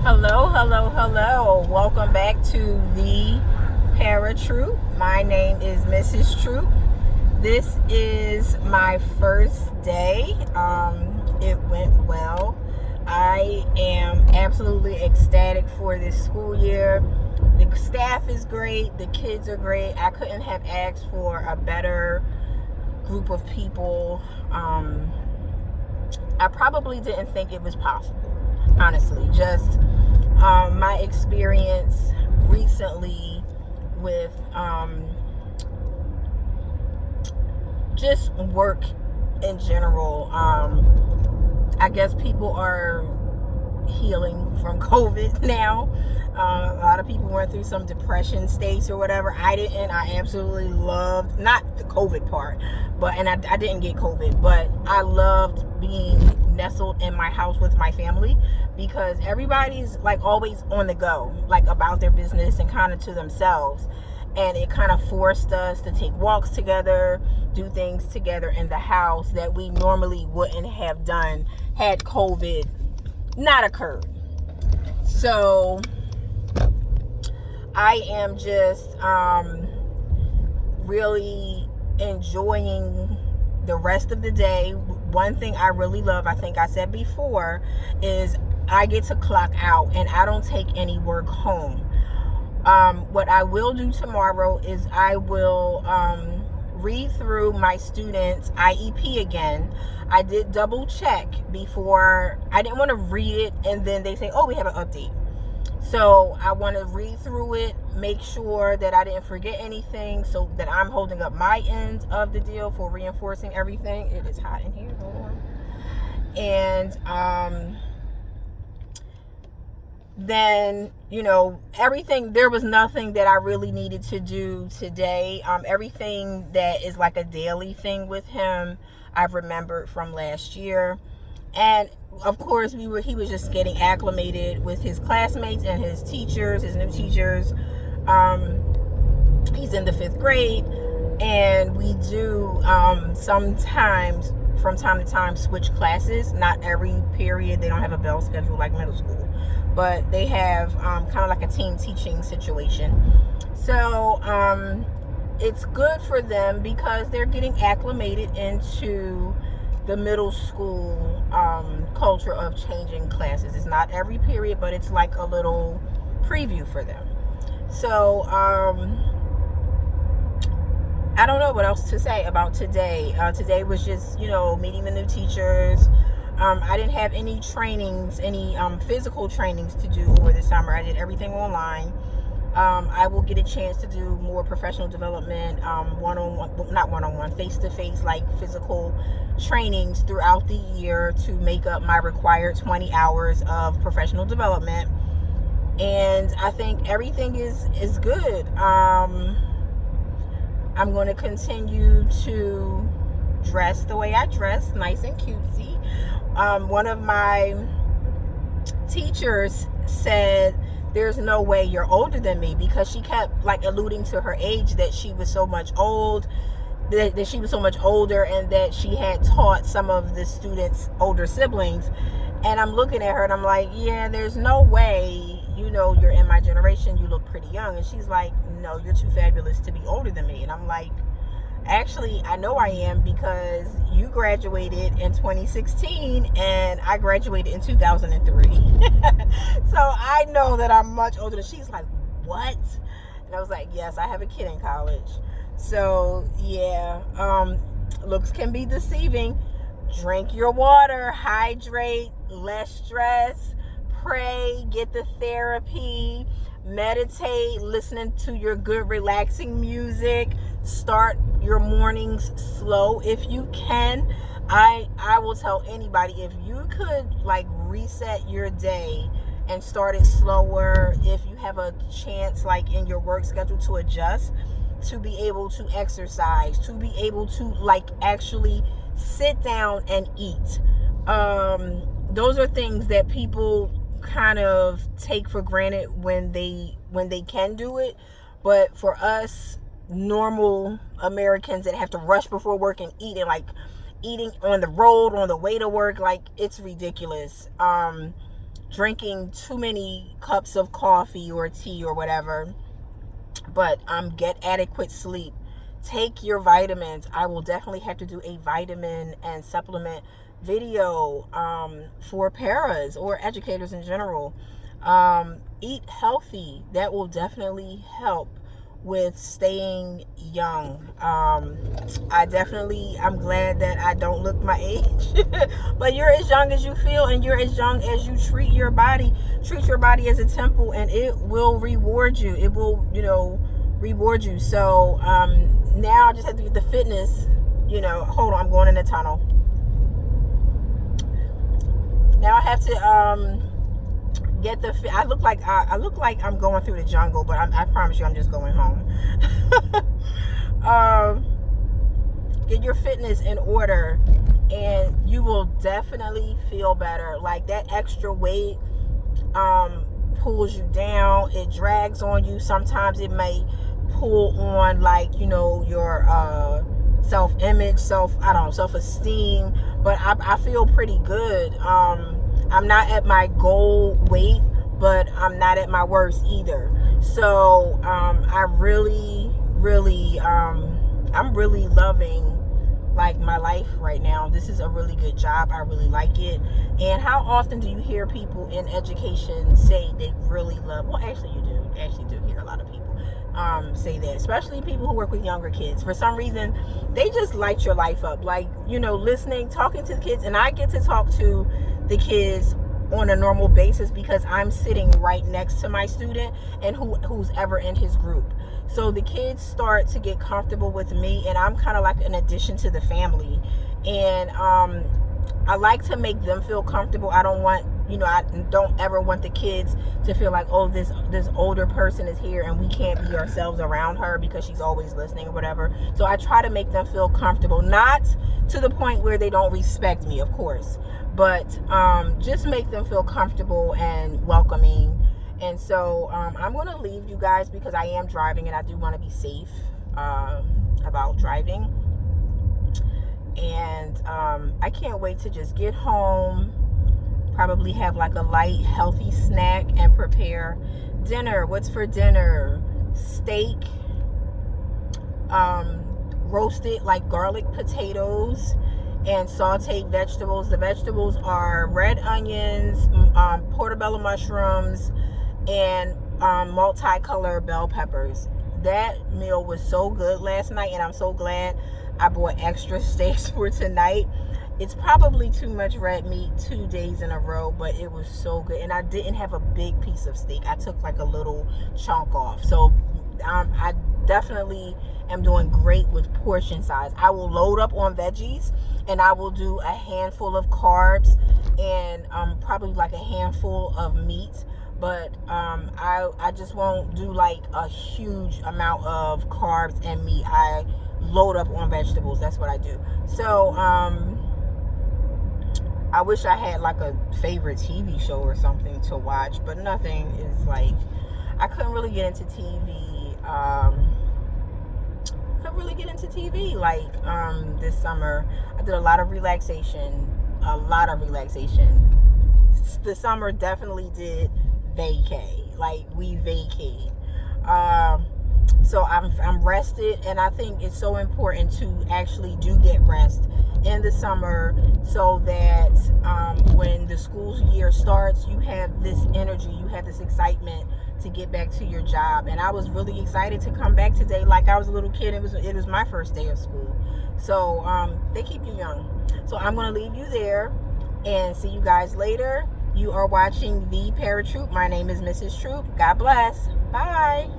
Hello, hello, hello. Welcome back to the Paratroop. My name is Mrs. Troop. This is my first day. It went well. I am absolutely ecstatic for this school year. The staff is great. The kids are great. I couldn't have asked for a better group of people. I probably didn't think it was possible, honestly. Just my experience recently with just work in general. I guess people are healing from COVID now. A lot of people went through some depression states or whatever. I didn't. I absolutely loved, not the COVID part, but I didn't get COVID, but I loved being nestled in my house with my family, because everybody's like always on the go, like about their business and kind of to themselves. And it kind of forced us to take walks together, do things together in the house that we normally wouldn't have done had COVID not occurred. So I am just really enjoying the rest of the day. One thing I really love, I think I said before, is I get to clock out and I don't take any work home. What I will do tomorrow is I will read through my students' IEP again. I did double check before. I didn't want to read it and then they say, oh, we have an update. So I want to read through it, make sure that I didn't forget anything, so that I'm holding up my end of the deal for reinforcing everything. It is hot in here. Hold on. And then, everything, there was nothing that I really needed to do today. Everything that is like a daily thing with him, I've remembered from last year. And of course, he was just getting acclimated with his classmates and his teachers, his new teachers. He's in the 5th grade, and we do sometimes, from time to time, switch classes. Not every period. They don't have a bell schedule like middle school, but they have kind of like a team teaching situation. So it's good for them because they're getting acclimated into the middle school culture of changing classes. It's not every period, but it's like a little preview for them. So I don't know what else to say about today. Today was just, meeting the new teachers. I didn't have any trainings, any physical trainings to do over the summer. I did everything online. I will get a chance to do more professional development, face-to-face, like physical trainings throughout the year to make up my required 20 hours of professional development. And I think everything is good. I'm going to continue to dress the way I dress, nice and cutesy. One of my teachers said, there's no way you're older than me, because she kept like alluding to her age, that she was so much older, and that she had taught some of the students' older siblings. And I'm looking at her and I'm like, yeah, there's no way, you're in my generation, you look pretty young. And she's like, no, you're too fabulous to be older than me. And I'm like, actually, I know I am, because you graduated in 2016 and I graduated in 2003. So I know that I'm much older. She's like, what? And I was like, yes, I have a kid in college. So yeah, looks can be deceiving. Drink your water, hydrate, less stress, pray, get the therapy, meditate, listening to your good relaxing music. Start your mornings slow if you can. I will tell anybody, if you could like reset your day and start it slower, if you have a chance like in your work schedule to adjust, to be able to exercise, to be able to like actually sit down and eat. Those are things that people kind of take for granted when they can do it. But for us normal Americans that have to rush before work and eat, and like eating on the road on the way to work, like it's ridiculous. drinking too many cups of coffee or tea or whatever, but get adequate sleep. Take your vitamins. I will definitely have to do a vitamin and supplement video for paras or educators in general. Eat healthy. That will definitely help with staying young. I'm glad that I don't look my age. But you're as young as you feel, and you're as young as you treat your body. Treat your body as a temple, and it will reward you. It will, reward you. So now I just have to get the fitness. Hold on, I'm going in the tunnel. Now I have to get the I look like I'm going through the jungle, but I promise you I'm just going home. Get your fitness in order, and you will definitely feel better. Like, that extra weight pulls you down. It drags on you. Sometimes it may pull on, your self-image, self-esteem, but I feel pretty good. I'm not at my goal weight, but I'm not at my worst either. So I'm really loving my life right now. This is a really good job. I really like it. And how often do you hear people in education say they really love? Well, actually you do. Actually do hear a lot of people say that, especially people who work with younger kids. For some reason, they just light your life up. Listening, talking to the kids, and I get to talk to the kids on a normal basis because I'm sitting right next to my student and who's ever in his group. So the kids start to get comfortable with me, and I'm kind of like an addition to the family. And I like to make them feel comfortable. I don't ever want the kids to feel like, oh, this older person is here and we can't be ourselves around her because she's always listening or whatever. So I try to make them feel comfortable, not to the point where they don't respect me, of course, but just make them feel comfortable and welcoming. And so I'm going to leave you guys because I am driving and I do want to be safe about driving. And I can't wait to just get home, probably have a light, healthy snack, and prepare dinner. What's for dinner? Steak, roasted garlic potatoes, and sauteed vegetables. The vegetables are red onions, portobello mushrooms, and multicolored bell peppers. That meal was so good last night, and I'm so glad I bought extra steaks for tonight. It's probably too much red meat 2 days in a row, but it was so good. And I didn't have a big piece of steak. I took a little chunk off. So I definitely am doing great with portion size. I will load up on veggies, and I will do a handful of carbs and probably a handful of meat. But I just won't do a huge amount of carbs and meat. I load up on vegetables. That's what I do. So I wish I had a favorite TV show or something to watch, but nothing is I couldn't really get into TV. This summer. I did a lot of relaxation. The summer definitely did vacay. We vacate. So I'm rested, and I think it's so important to actually do get rest in the summer so that when the school year starts, you have this energy, you have this excitement to get back to your job. And I was really excited to come back today like I was a little kid. It was my first day of school. So they keep you young. So I'm going to leave you there and see you guys later. You are watching The Paratroop. My name is Mrs. Troop. God bless. Bye.